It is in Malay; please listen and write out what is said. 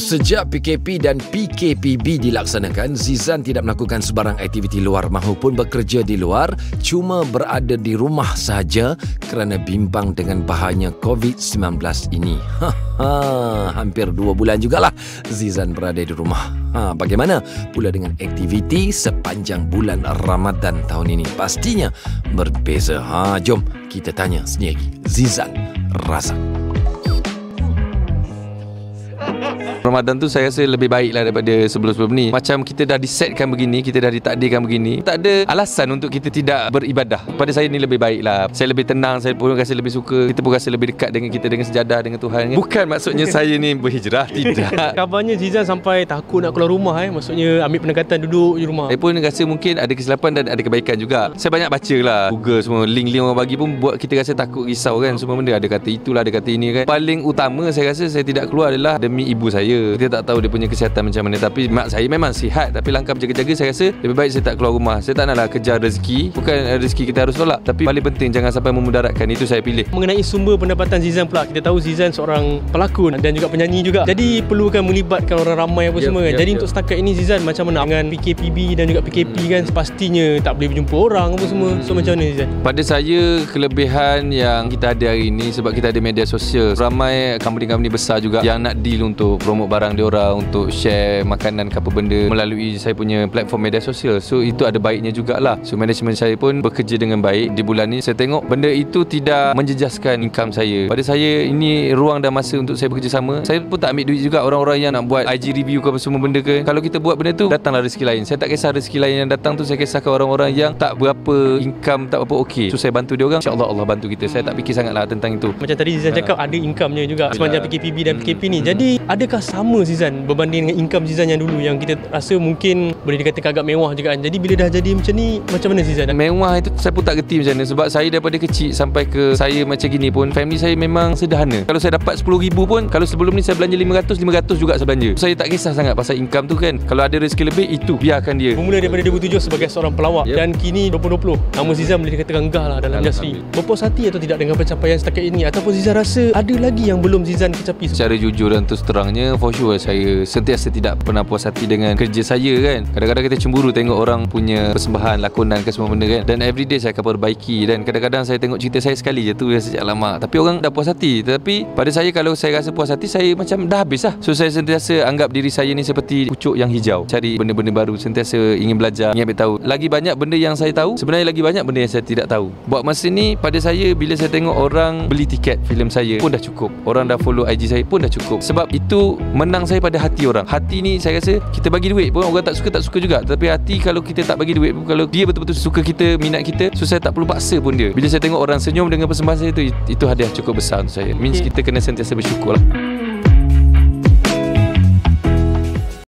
Sejak PKP dan PKPB dilaksanakan, Zizan tidak melakukan sebarang aktiviti luar mahupun bekerja di luar, cuma berada di rumah sahaja kerana bimbang dengan bahayanya COVID-19 ini. Hampir 2 bulan jugalah Zizan berada di rumah. Bagaimana pula dengan aktiviti sepanjang bulan Ramadan tahun ini? Pastinya berbeza. Jom kita tanya sendiri Zizan Razak. Ramadan tu saya rasa lebih baik lah daripada sebelum-sebelum ni. Macam kita dah disetkan begini, kita dah ditakdirkan begini, tak ada alasan untuk kita tidak beribadah. Pada saya ni lebih baik lah. Saya lebih tenang, saya pun rasa lebih suka. Kita pun rasa lebih dekat dengan kita, dengan sejadah, dengan Tuhan. Bukan maksudnya saya ni berhijrah, tidak. Kabarnya Zizan sampai takut nak keluar rumah. Maksudnya ambil pendekatan duduk di rumah. Saya pun rasa mungkin ada kesilapan dan ada kebaikan juga. Saya banyak baca lah Google semua, link-link orang bagi pun buat kita rasa takut, risau kan. Semua benda ada kata itulah, ada kata ini kan. Paling utama saya rasa saya tidak keluar adalah demi ibu saya. Kita tak tahu dia punya kesihatan macam mana. Tapi mak saya memang sihat, tapi langkah berjaga-jaga saya rasa lebih baik saya tak keluar rumah. Saya tak naklah kejar rezeki. Bukan rezeki kita harus tolak, tapi paling penting jangan sampai memudaratkan. Itu saya pilih. Mengenai sumber pendapatan Zizan pula, kita tahu Zizan seorang pelakon dan juga penyanyi juga. Jadi perlukan melibatkan orang ramai apa semua kan. Jadi untuk setakat ini Zizan macam mana dengan PKPB dan juga PKP kan, pastinya tak boleh berjumpa orang apa semua. So macam mana Zizan? Pada saya kelebihan yang kita ada hari ini sebab kita ada media sosial. Ramai company-company besar juga yang nak deal untuk promote barang dia orang, untuk share makanan ke apa benda melalui saya punya platform media sosial. So itu ada baiknya jugalah. So management saya pun bekerja dengan baik. Di bulan ni saya tengok benda itu tidak menjejaskan income saya. Pada saya ini ruang dan masa untuk saya bekerjasama. Saya pun tak ambil duit juga orang-orang yang nak buat IG review ke apa semua benda ke. Kalau kita buat benda tu, datanglah rezeki lain. Saya tak kisah rezeki lain yang datang tu, saya kisahkan orang-orang yang tak berapa income, tak berapa okey. So saya bantu dia orang, insya-Allah Allah bantu kita. Saya tak fikir sangatlah tentang itu. Macam tadi Zizan cakap ada income-nya juga sepanjang PKPB dan PKP ni. Jadi adakah sama Zizan berbanding dengan income Zizan yang dulu yang kita rasa mungkin boleh dikatakan agak mewah juga kan. Jadi bila dah jadi macam ni, macam mana Zizan? Mewah itu saya pun tak gerti macam mana. Sebab saya daripada kecil sampai ke saya macam gini pun, family saya memang sederhana. Kalau saya dapat 10,000 pun, kalau sebelum ni saya belanja 500 juga saya belanja. Saya tak kisah sangat pasal income tu kan. Kalau ada rezeki lebih, itu biarkan dia. Bermula daripada 2007 sebagai seorang pelawak dan kini 2020 nama Zizan boleh dikatakan enggah lah dalam industri. Berpuas hati atau tidak dengan pencapaian setakat ini, ataupun Zizan rasa ada lagi yang belum Zizan kecapi? Secara jujur dan terus terangnya, for sure saya sentiasa tidak pernah puas hati dengan kerja saya kan. Kadang-kadang kita cemburu tengok orang punya persembahan, lakonan ke semua benda kan. Dan everyday saya akan perbaiki. Dan kadang-kadang saya tengok cerita saya sekali je tu rasa alamak. Tapi orang dah puas hati. Tetapi pada saya, kalau saya rasa puas hati, saya macam dah habis lah. So saya sentiasa anggap diri saya ni seperti pucuk yang hijau, cari benda-benda baru, sentiasa ingin belajar, ingin ambil tahu. Lagi banyak benda yang saya tahu, sebenarnya lagi banyak benda yang saya tidak tahu. Buat masa ni pada saya, bila saya tengok orang beli tiket filem saya pun dah cukup. Orang dah follow IG saya pun dah cukup. Sebab itu menang saya pada hati orang. Hati ni saya rasa kita bagi duit pun orang tak suka juga. Tapi hati kalau kita tak bagi duit pun, kalau dia betul-betul suka kita, minat kita, so saya tak perlu paksa pun dia. Bila saya tengok orang senyum dengan persembahan saya tu, itu hadiah cukup besar untuk saya. Means kita kena sentiasa bersyukur lah.